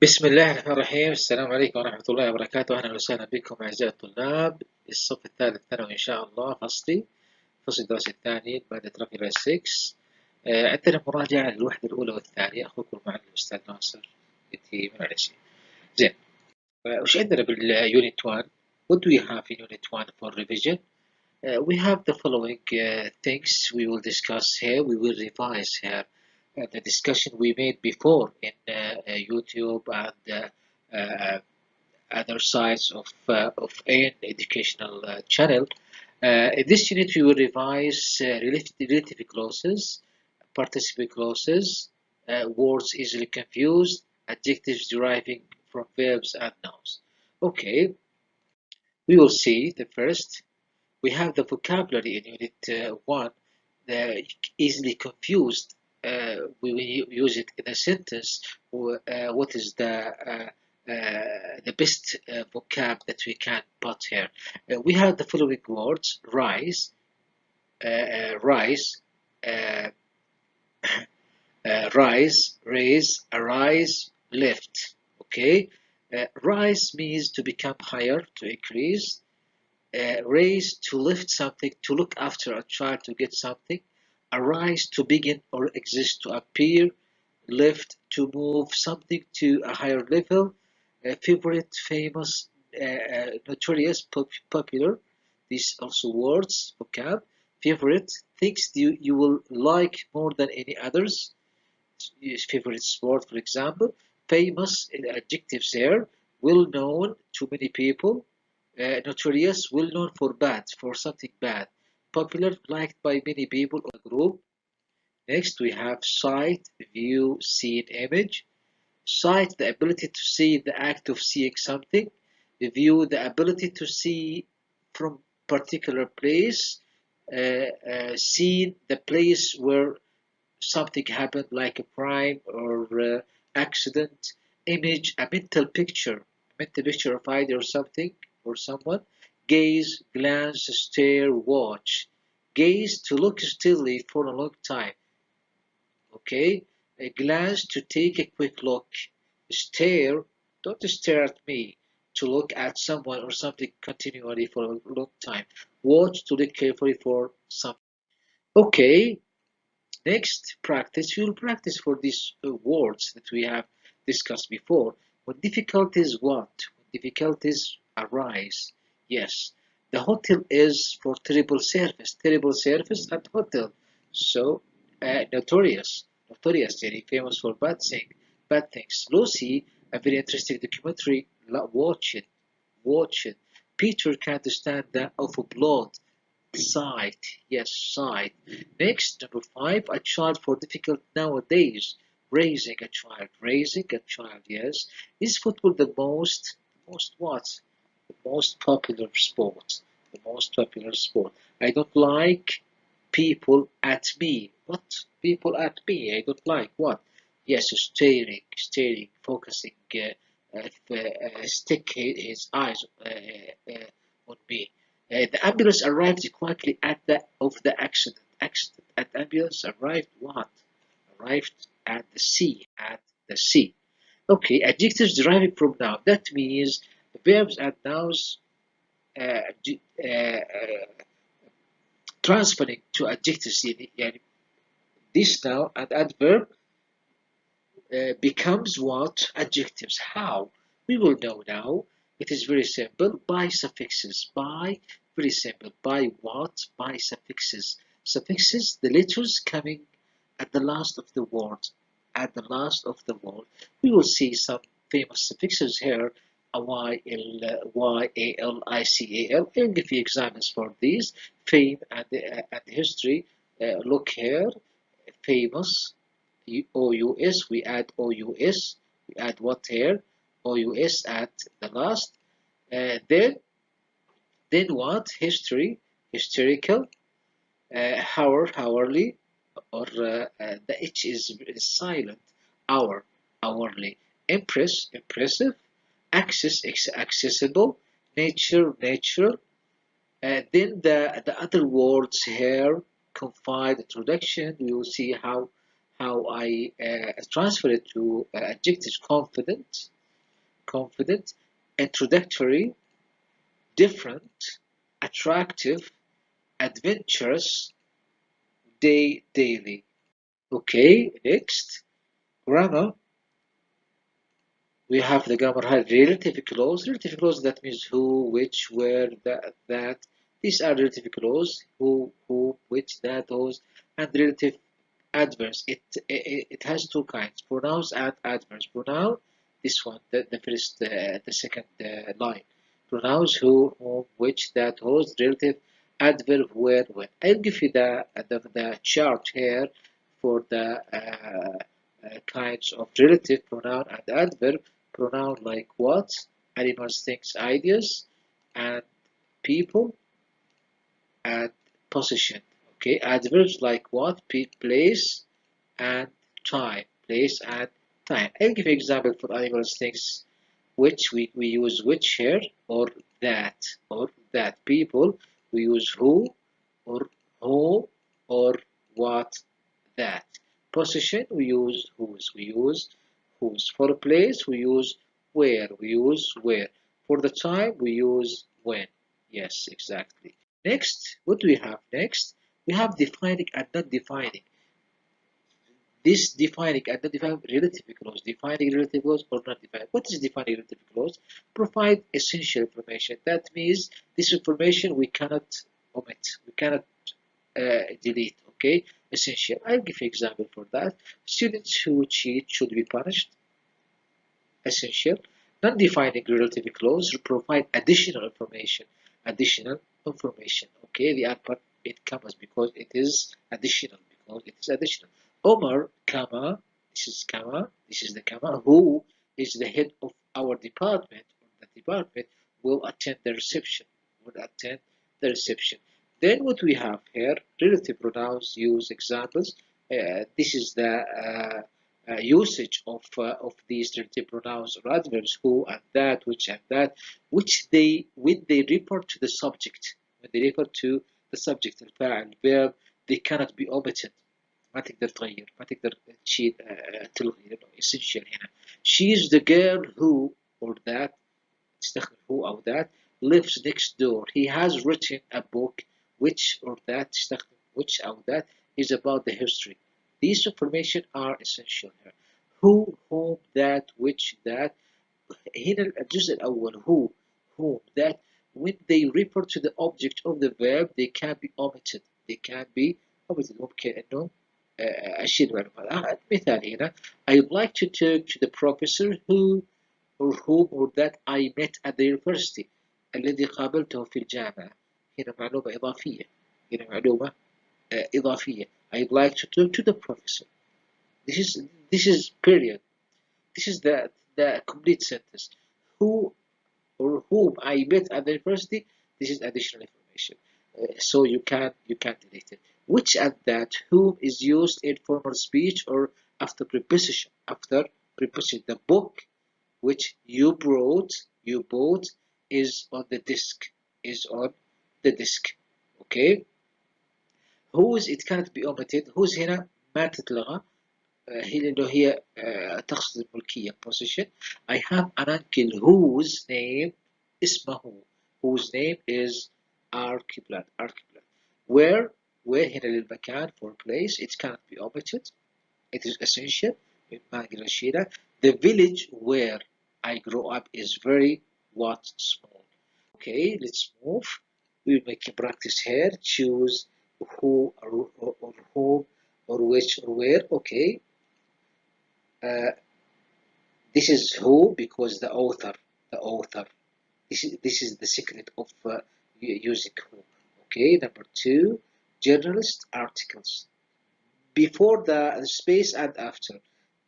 بسم الله الرحمن الرحيم. السلام عليكم ورحمة الله وبركاته. أهلا وسهلا بكم أعزائي الطلاب الصف الثالث ثانوي إن شاء الله. فصل الدراسي الثاني مادة traveller 6. عندنا مراجعة للوحدة الأولى والثانية. أخوكم المعلم الأستاذ ناصر من العرسي. زين، وش عندنا باليونت 1؟ What do we have in unit 1 for revision? We have the following things we will discuss here. We will revise here the discussion we made before in YouTube and other sites of an educational channel. In this unit, we will revise relative clauses, participle clauses, words easily confused, adjectives deriving from verbs and nouns. Okay, we will see the first. We have the vocabulary in unit 1, the easily confused. We will use it in a sentence. What is the best vocab that we can put here? We have the following words: rise, rise, uh, rise, raise, arise, lift. Okay, rise means to become higher, to increase. Raise, to lift something, to look after a child, to get something. Arise, to begin or exist, to appear. Lift, to move something to a higher level. Favorite, famous, notorious, popular. These also words, vocab. Favorite, things you will like more than any others. Favorite sport, for example. Famous, adjectives there. Well known to many people. Notorious, well known for bad, for something bad. Popular, liked by many people or a group. Next, we have sight, view, seen, image. Sight, the ability to see, the act of seeing something. View, the ability to see from particular place. Seen, the place where something happened, like a crime or accident. Image, a mental picture of either something or someone. Gaze, glance, stare, watch. Gaze, to look steadily for a long time. Okay, a glance, to take a quick look. Stare, don't stare at me. To look at someone or something continually for a long time. Watch, to look carefully for something. Okay, next practice, we will practice for these words that we have discussed before. When difficulties what? When difficulties arise. Yes, the hotel is for terrible service and hotel. So notorious, very famous for bad things. Lucy, a very interesting documentary. Watch it. Peter can't stand the awful blood. Sight, yes, sight. Next, number 5, a child for difficult nowadays. Raising a child, yes. Is football the most what? The most popular sport. The most popular sport. I don't like people at me. What? People at me? I don't like what? Yes, staring, focusing, stick his eyes on me. The ambulance arrived quickly at the accident. At the ambulance arrived what? Arrived at the sea. At the sea. Okay, adjectives deriving from noun. That means verbs and nouns transferring to adjectives. يعني this noun and adverb becomes what? Adjectives. How? We will know now. It is very simple. By suffixes. By, very simple. By what? By suffixes. Suffixes, the letters coming at the last of the word. At the last of the word. We will see some famous suffixes here. Y-A-L-I-C-A-L. I'll give you examples for these. Fame and history. Look here. Famous. OUS, we add OUS, we add what here? OUS at the last. Then what? History, historical, hourly, or the H is silent. Hourly. Impressive. Accessible. Natural. Then the other words here, confide, introduction. We will see how I transfer it to adjectives: confident, confident, introductory, different, attractive, adventurous, daily. Okay, next, grammar. We have the grammar has relative clause. Relative clause, that means who, which, where, that. These are relative clause: who, which, that, those. And relative adverbs. It has two kinds: pronouns and adverbs. Pronoun, this one, the first, the second line. Pronouns: who, whom, which, that, whose. Relative adverb: where, when. I'll give you the chart here for the kinds of relative pronoun and adverb. Pronoun like what, animals, things, ideas, and people, and position. Okay, adverbs like what, place, and time. Place and time. I'll give you example for animals, things, which we use which here, or that, people, we use who, or whom, or what, that. Position, we use whose, for a place, we use where, for the time, we use when. Yes, exactly. Next, what do we have next? We have defining and not defining. This defining and not defining relative clause. Defining relative clause or not defining. What is defining relative clause? Provide essential information. That means this information we cannot omit. We cannot delete. Okay, essential. I'll give you an example for that. Students who cheat should be punished. Essential. Non-defining relative clause provide additional information. Additional information. Okay, the answer it comes because it is additional. Omar, comma, this is the comma, who is the head of our department, will attend the reception. Then what we have here, relative pronouns use examples. This is the usage of these relative pronouns or adverbs: who and that, which and that, when they refer to the subject. الفاعل, verb, they cannot be omitted. ما تقدر تغير، ما تقدر تشيل تلغي، لأنه essential هنا. She is the girl who, or that، تستخدم who أو that، lives next door. He has written a book which, or that، تستخدم which أو that، is about the history. These information are essential here. Who, whom, that, which, that. هنا الجزء الأول who, whom, that. When they refer to the object of the verb, they can be omitted. ممكن إنه أشيل معلومات. مثال هنا: I'd like to talk to the professor who, or whom, or that I met at the university. الذي قابلته في الجامعة. هنا معلومة إضافية. I'd like to talk to the professor. This is period. This is the complete sentence. Who or whom I met at the university. This is additional information. So you can delete it. Which and that, whom is used in formal speech or after preposition. The book which you bought is on the disk. Okay. Whose, it cannot be omitted. Whose هنا ما تتلغى. هي اللي هي تقصد الملكية position. I have an uncle whose name اسمه. Whose name is Archibald. Where هنا للمكان for place. It cannot be omitted. It is essential. The village where I grew up is very small. Okay, let's move. We'll make a practice here. Choose who or whom or which or where. Okay. This is who because the author. This is the secret of using who. Okay, number 2, journalist articles. Before the space and after.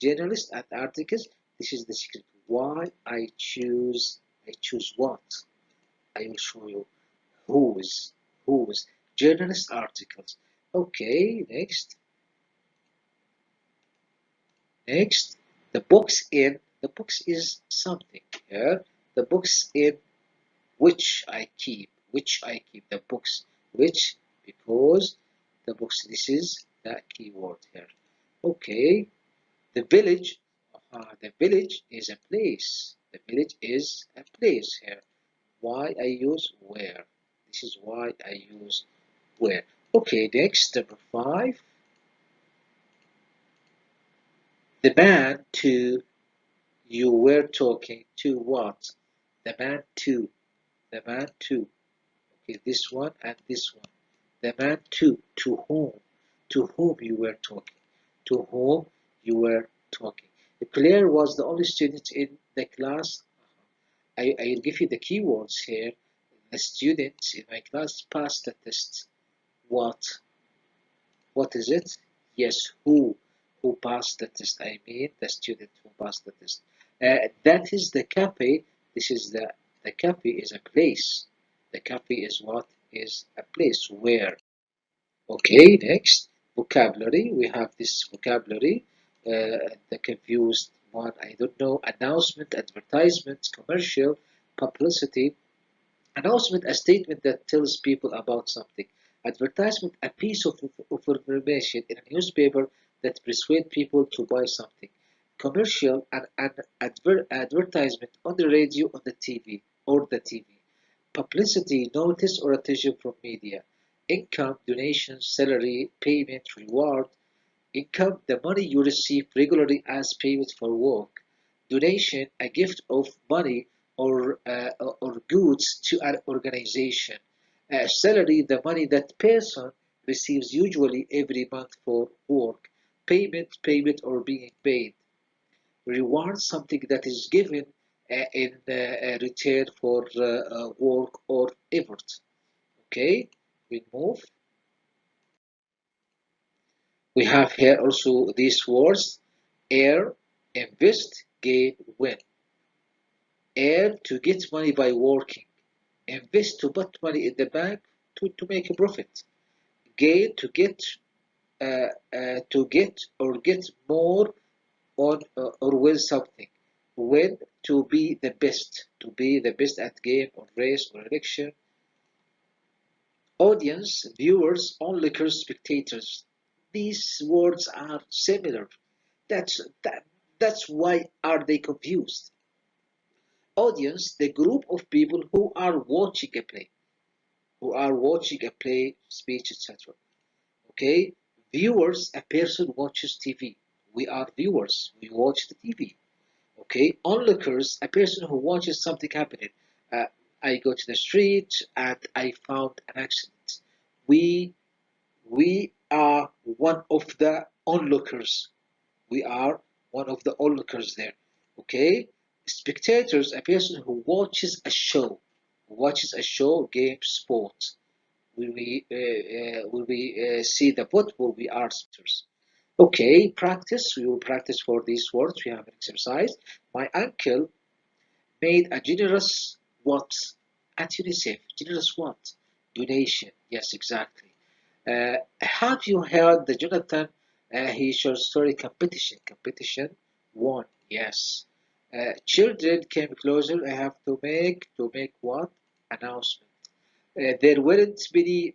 Journalist and articles. This is the secret. Why I choose what? I will show you. Whose. Journalist articles. Okay, next. The box is something here. The box in which I keep. The books which, because the books, this is the keyword here. Okay, the village. The village is a place. The village is a place here. Why I use where? This is why I use where. Okay, next, number 5. The man to you were talking to what? The man to. The man to. Okay, this one and this one. The man to. To whom? To whom you were talking. To whom you were talking. Claire was the only student in the class. I'll give you the keywords here. The students in my class passed the test. What? What is it? Yes, who? Who passed the test? I mean the student who passed the test. That is the cafe. This is the cafe is a place. The cafe is what? Is a place. Where? Okay, next. Vocabulary. We have this vocabulary. The confused one, I don't know. Announcement, advertisement, commercial, publicity. Announcement, a statement that tells people about something. Advertisement, a piece of information in a newspaper that persuades people to buy something. Commercial, an advertisement on the radio, on the TV, or the TV. Publicity, notice or attention from media. Income, donation, salary, payment, reward. Income, the money you receive regularly as payment for work. Donation, a gift of money or goods to an organization. Salary, the money that person receives usually every month for work. Payment or being paid. Reward, something that is given in return for work or effort. Okay, we move. We have here also these words: earn, invest, gain, win. Earn, to get money by working. Invest, to put money in the bank to make a profit. Gain, to get or get more on or with something. Win, to be the best at game or race or election. Audience, viewers, onlookers, spectators. These words are similar. That's that. That's why are they confused? Audience, the group of people who are watching a play, speech, etc. Okay. Viewers, a person watches TV. We are viewers. We watch the TV. Okay. Onlookers, a person who watches something happening. Uh, I go to the street and I found an accident. We we are one of the onlookers. We are one of the onlookers there. Okay? Spectators, a person who watches a show. Game, sport. Will we see the football? We are spectators. Okay, practice. We will practice for these words. We have an exercise. My uncle made a generous what? At UNICEF. Generous what? Donation. Yes, exactly. Have you heard the Jonathan he short story competition? Competition won. Yes. Children came closer. I have to make what? Announcement. There weren't many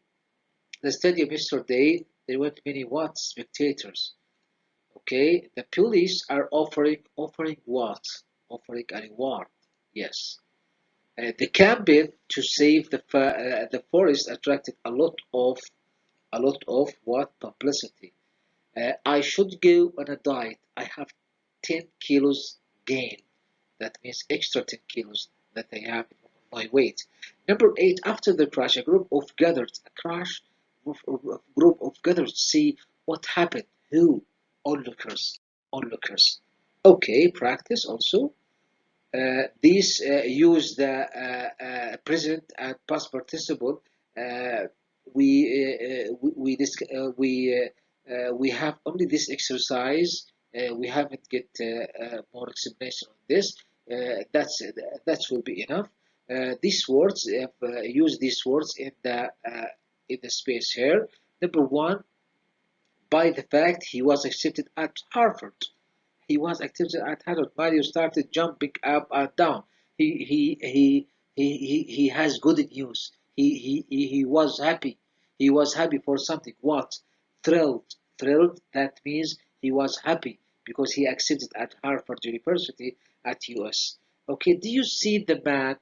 the stadium yesterday. There weren't many what? Spectators. Okay. The police are offering what? Offering a reward. Yes. The campaign to save the forest attracted a lot of what? Publicity. I should go on a diet. I have 10 kilos gain. That means extra 10 kilos that I have in my weight. Number 8, after the crash, a group of gathered to see what happened. Who? Onlookers. Onlookers. Okay, practice also. These use the present and past participle. Uh, we have only this exercise. We haven't get more explanation on this. That will be enough. These words use these words in the space here. Number 1, by the fact he was accepted at Harvard. He was active at Harvard. Mario started jumping up and down. He has good news. He was happy. He was happy for something. What? Thrilled. Thrilled. That means he was happy because he accepted at Harvard University at US. Okay, do you see the man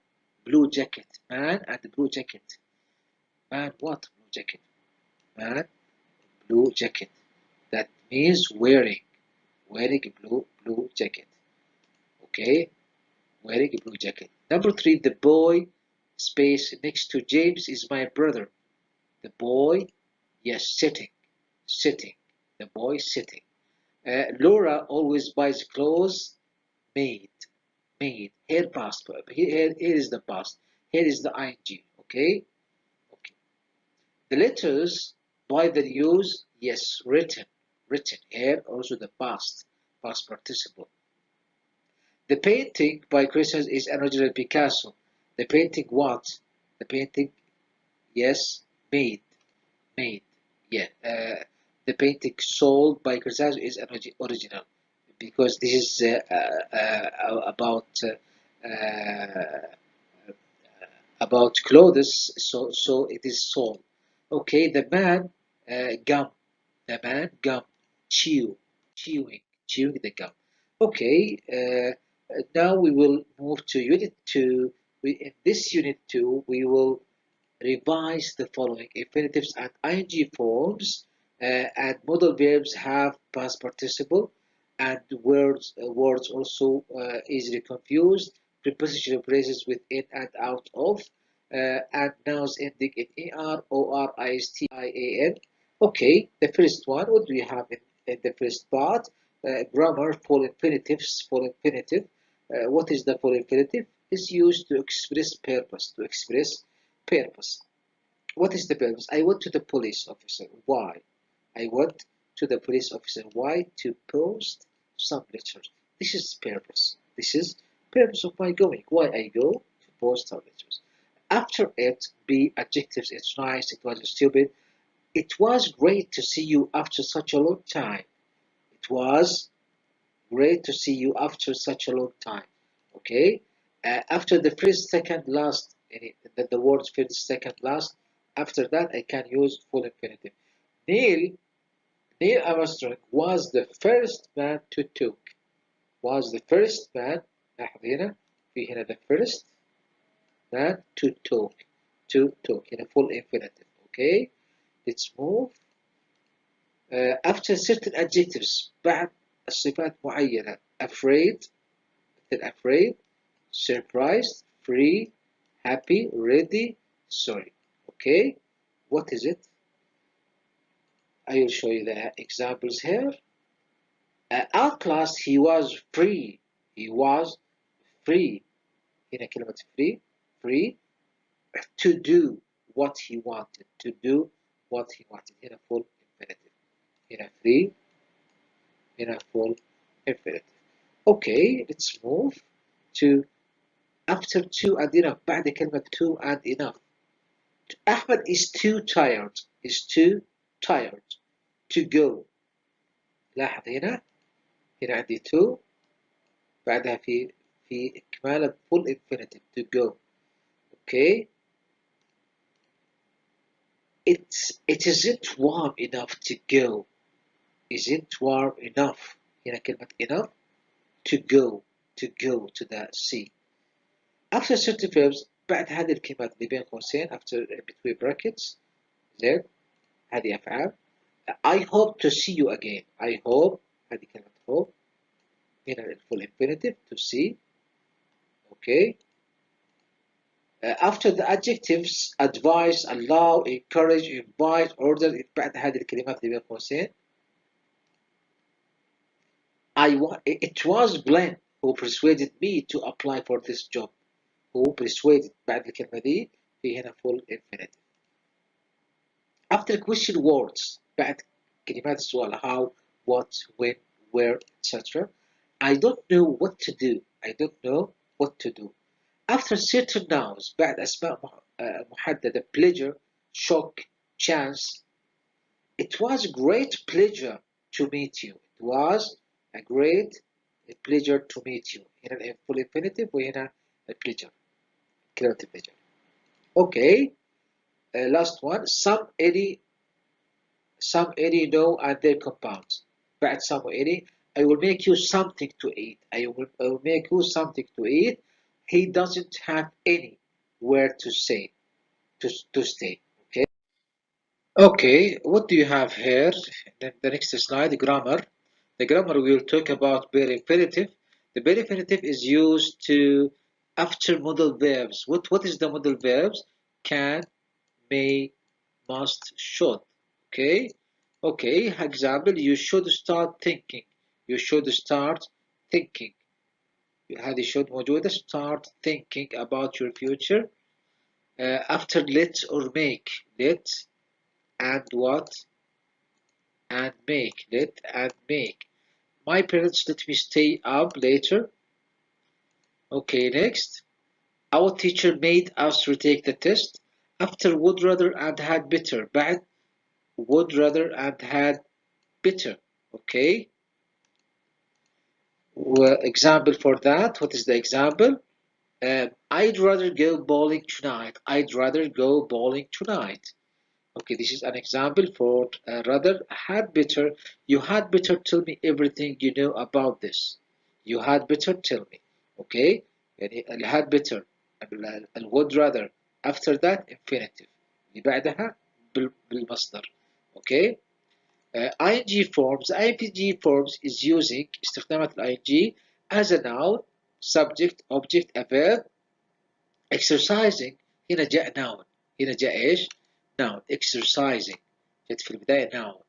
blue jacket? Man and the blue jacket. Man what blue jacket? Man blue jacket. That means wearing blue jacket. Okay, wearing a blue jacket. Number 3, the boy space next to James is my brother. The boy, yes, sitting. The boy sitting. Laura always buys clothes made. Here past. Here is the past. Here is the ing. Okay. Okay. The letters by the news. Yes, written. Here also the past participle. The painting by Christians is an original Picasso. The painting what? The painting, yes, made. Yeah. The painting sold by Christians is an original, because this is about clothes. So it is sold. Okay. The man gum. The man gum. Chewing the gum. Okay. Now we will move to Unit 2. In this Unit 2, we will revise the following: infinitives and ing forms, and modal verbs have past participle, and words also easily confused, prepositional phrases with in and out of, and nouns ending in er, or, ist, ian. Okay, the first one, what do we have in the first part? Grammar, full infinitives, full infinitive. What is the full infinitive? Is used to express purpose. What is the purpose? I went to the police officer. Why? I went to the police officer. Why? To post some letters. This is purpose. This is purpose of my going. Why I go? To post some letters. After it, be adjectives. It's nice. It was stupid. It was great to see you after such a long time. It was great to see you after such a long time. Okay. After the first, second, last, the words first, second, last. After that, I can use full infinitive. Neil Armstrong was the first man to talk. Was the first man. لاحظ هنا في هنا the first man to talk. هنا full infinitive. Okay. Let's move. After certain adjectives, بعد الصفات معينة. Afraid, surprised, free, happy, ready, sorry. Okay, what is it? I will show you the examples here. At class, he was free. هنا كلمة free to do what he wanted. هنا full infinitive. هنا free, هنا full infinitive. Okay, let's move to after two and enough. بعد كلمة two and enough. Ahmed is too tired to go. لاحظ هنا عندي to بعدها في إكمال full infinitive to go. Okay. It isn't warm enough to go. Isn't warm enough. هنا كلمة enough to go to the sea. After certain verbs بعد هذه الكلمات اللي بين قوسين after between brackets then هذه أفعال. I hope to see you again. I hope هذه كلمة hope هنا full infinitive to see. Okay. After the adjectives advise, allow, encourage, invite, order بعد هذه الكلمات اللي بين قوسين. It was Glenn who persuaded me to apply for this job. Who persuaded بعد الكلمة دي في هنا full infinitive. After question words بعد كلمات السؤال how, what, when, where, etc. I don't know what to do. After certain nouns بعد أسماء محددة pleasure, shock, chance. It was a great pleasure to meet you. It was a great pleasure to meet you. هنا full infinitive وهنا pleasure. pleasure. Okay. Last one. Some, any, no, and their compounds. بعد some or any. I will make you something to eat. I will make you something to eat. He doesn't have anywhere to say to stay. Okay. Okay. What do you have here? The next slide. Grammar. The grammar we will talk about bare infinitive. The bare infinitive is used to after modal verbs. What is the modal verbs? Can, may, must, should. Okay. Okay. Example. You should start thinking. You should start thinking. هذه should موجودة. Start thinking about your future. After let or make. Let and what? And make. Let and make. My parents let me stay up later. Okay, next. Our teacher made us retake the test. After would rather and had better. بعد would rather and had better. Okay. Well, example for that. What is the example? I'd rather go bowling tonight. I'd rather go bowling tonight. Okay, this is an example for rather had better. You had better tell me everything you know about this. You had better tell me. Okay, يعني had better ال would rather. After that infinitive اللي بعدها بالمصدر. Okay. ing forms. ing forms is using استخدامات ing as a noun, subject, object, a verb. exercising هنا جاء noun. هنا جاء ايش؟ noun. exercising جت في البداية noun.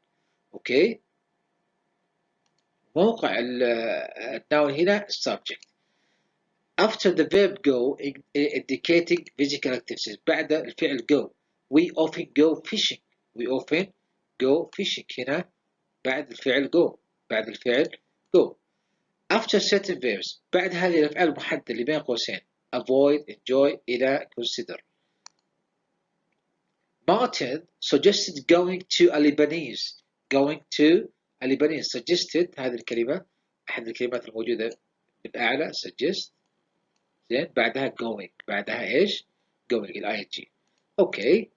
اوكي. موقع الnoun هنا subject. after the verb go indicating physical activities. بعد الفعل go. we often go fishing. we often go fishing. هنا بعد الفعل go. بعد الفعل go. after certain verbs. بعد هذه الأفعال المحددة اللي بين قوسين. avoid, enjoy, إلى, consider. Martin suggested going to a Lebanese. going to a Lebanese. suggested هذه الكلمة أحد الكلمات الموجودة بالأعلى. suggest. زين بعدها going. بعدها إيش؟ going ال ing. Okay.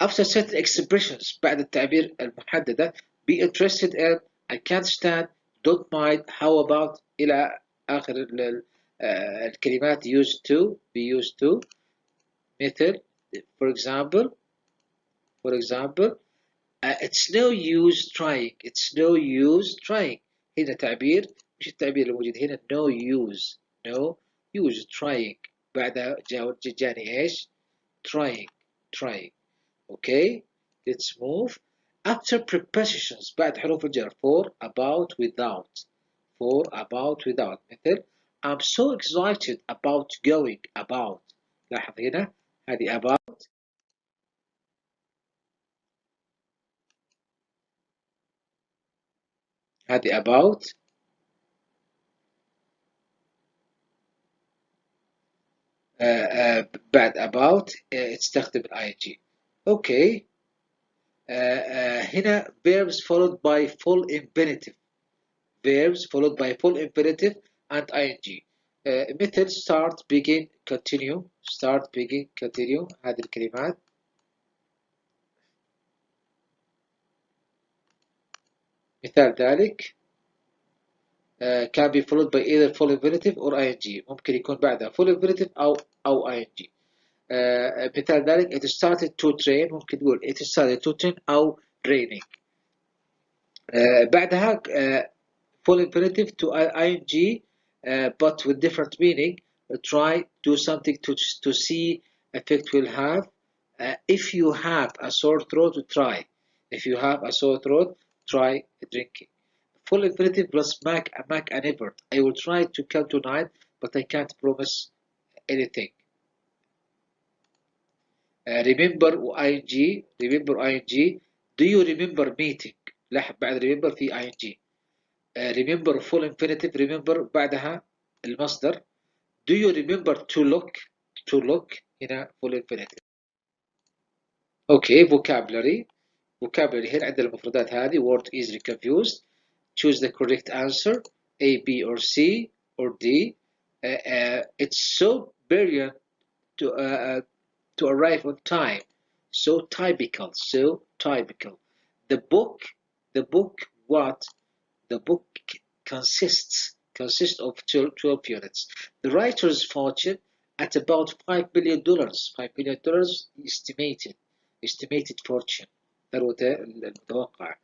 After certain expressions. بعد التعبير المحددة. be interested in. I can't stand. don't mind. how about. إلى آخر الكلمات used to. be used to. مثل for example. It's no use trying. It's no use trying. هنا تعبير مش التعبير الموجود هنا no use. no use trying. بعدها جاني ايش؟ trying. Okay. Let's move. After prepositions بعد حروف الجر for, about, without. for, about, without. مثل I'm so excited about going. about. لاحظ هنا هذه about. هذه about. بعد about تستخدم ing. اوكي. هنا verbs followed by full infinitive. verbs followed by full infinitive and ing. مثل start, begin, continue. start, begin, continue. هذه الكلمات. مثال ذلك can be followed by either full infinitive or ing. ممكن يكون بعدها full infinitive أو ing. مثال ذلك it started to train. ممكن تقول it started to train أو raining. بعدها full infinitive to ing but with different meaning. try, do something to see effect will have. If you have a sore throat, try. if you have a sore throat, try drinking. full infinitive plus make an effort. I will try to come tonight but I can't promise anything. remember ing. remember ing. do you remember meeting. لاحظ بعد remember في ing. remember full infinitive. remember بعدها المصدر. do you remember to look. to look هنا full infinitive. okay. vocabulary. vocabulary هنا عندنا المفردات هذه. word easily confused. choose the correct answer. A, B or C or D. It's so brilliant to arrive on time. So typical. so typical. The book what the book consists of 12 units. The writer's fortune at about $5 billion. $5 billion estimated fortune. ثروته المتوقعة.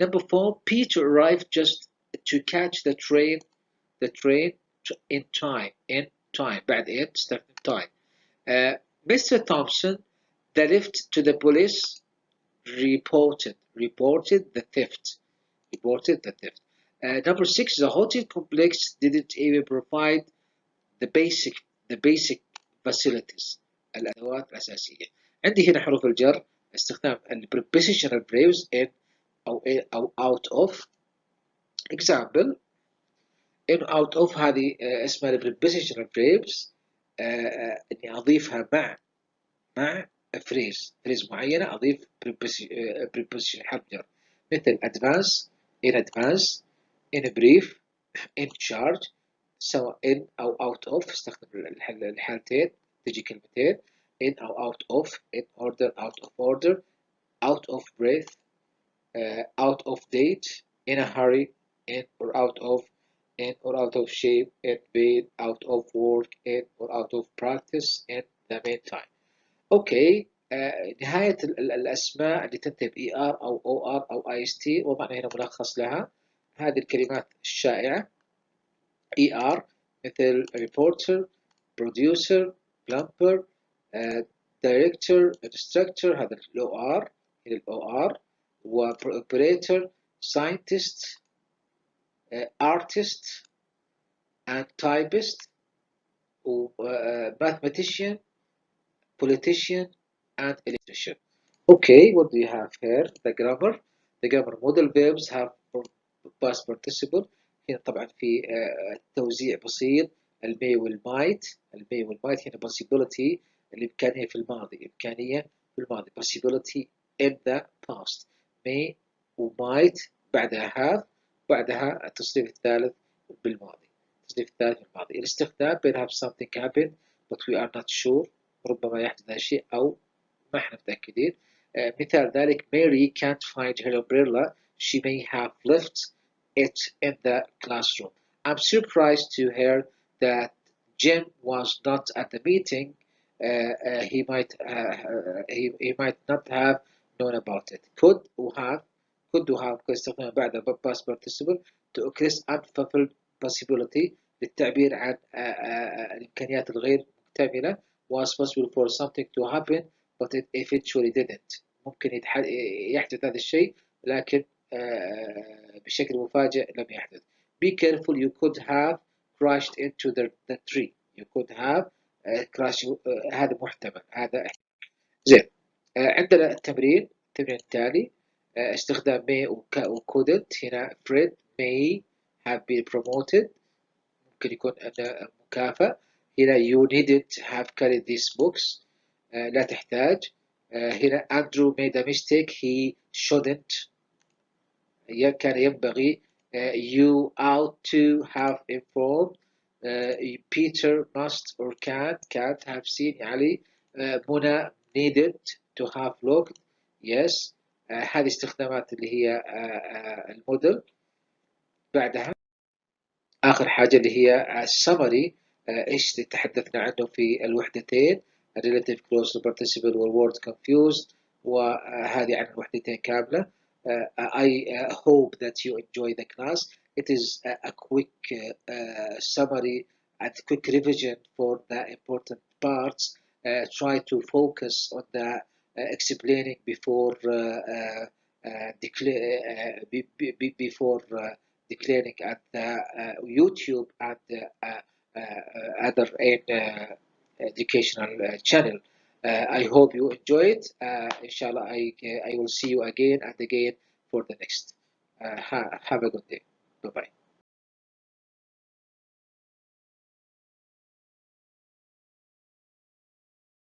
Number 4, Peter arrived just to catch the train in time. بعد إيه تستخدم time. Mr. Thompson, the lift to the police, reported the theft. Number 6, the hotel complex didn't even provide the basic facilities. الأدوات الأساسية. عندي هنا حروف الجر استخدام prepositional verbs in أو out of. example in out of هذه اسمها prepositional verbs إني أضيفها مع phrase معينة أضيف preposition حرف جر مثل advance in brief in charge سواء in أو out of استخدم الحالتين تجي كلمتين in أو out of in order out of order out of breath out of date in a hurry in or out of shape in bed out of work in or out of practice in the meantime. اوكي نهاية الأسماء اللي تنتهي ب ER أو OR أو IST وضعنا هنا ملخص لها. هذه الكلمات الشائعة ER مثل reporter producer plumber director instructor هذا OR هنا OR و operator scientist artist and typist و mathematician politician and electrician. Okay, what do you have here? The grammar modal verbs have past participle. هنا طبعا في توزيع بسيط المي والمايت هنا possibility الإمكانية في الماضي possibility in the past may ومايت بعدها have بعدها التصريف الثالث بالماضي الاستخدام بين have something happen but we are not sure ربما يحدث هذا الشيء أو ما احنا متأكدين. مثال ذلك Mary can't find her umbrella. She may have left it in the classroom. I'm surprised to hear that Jim was not at the meeting. He might not have known about it. Could have استخدام بعد past participle to express unfulfilled possibility للتعبير عن الإمكانيات الغير مكتملة was possible for something to happen but it eventually didn't. ممكن يحدث هذا الشيء لكن بشكل مفاجئ لم يحدث. Be careful, you could have crashed into the tree. You could have crashed هذا محتمل هذا زين. عندنا التمرين التالي استخدام may و couldn't. هنا Fred may have been promoted ممكن يكون مكافأ. هنا you needn't have carried these books لا تحتاج. هنا Andrew made a mistake he shouldn't كان ينبغي. You ought to have informed. Peter must or can't have seen علي. Mona needed to have looked. Yes. هذه استخدامات اللي هي الموديل. بعدها آخر حاجة اللي هي summary إيش تحدثنا عنه في الوحدتين relative close participle word confused وهذه عن الوحدتين كاملة. I hope that you enjoy the class. It is a quick summary and quick revision for the important parts. Try to focus on the explaining before declaring at the YouTube and other educational channel. I hope you enjoy it. Inshallah, I will see you again and again for the next. Have a good day. Bye bye.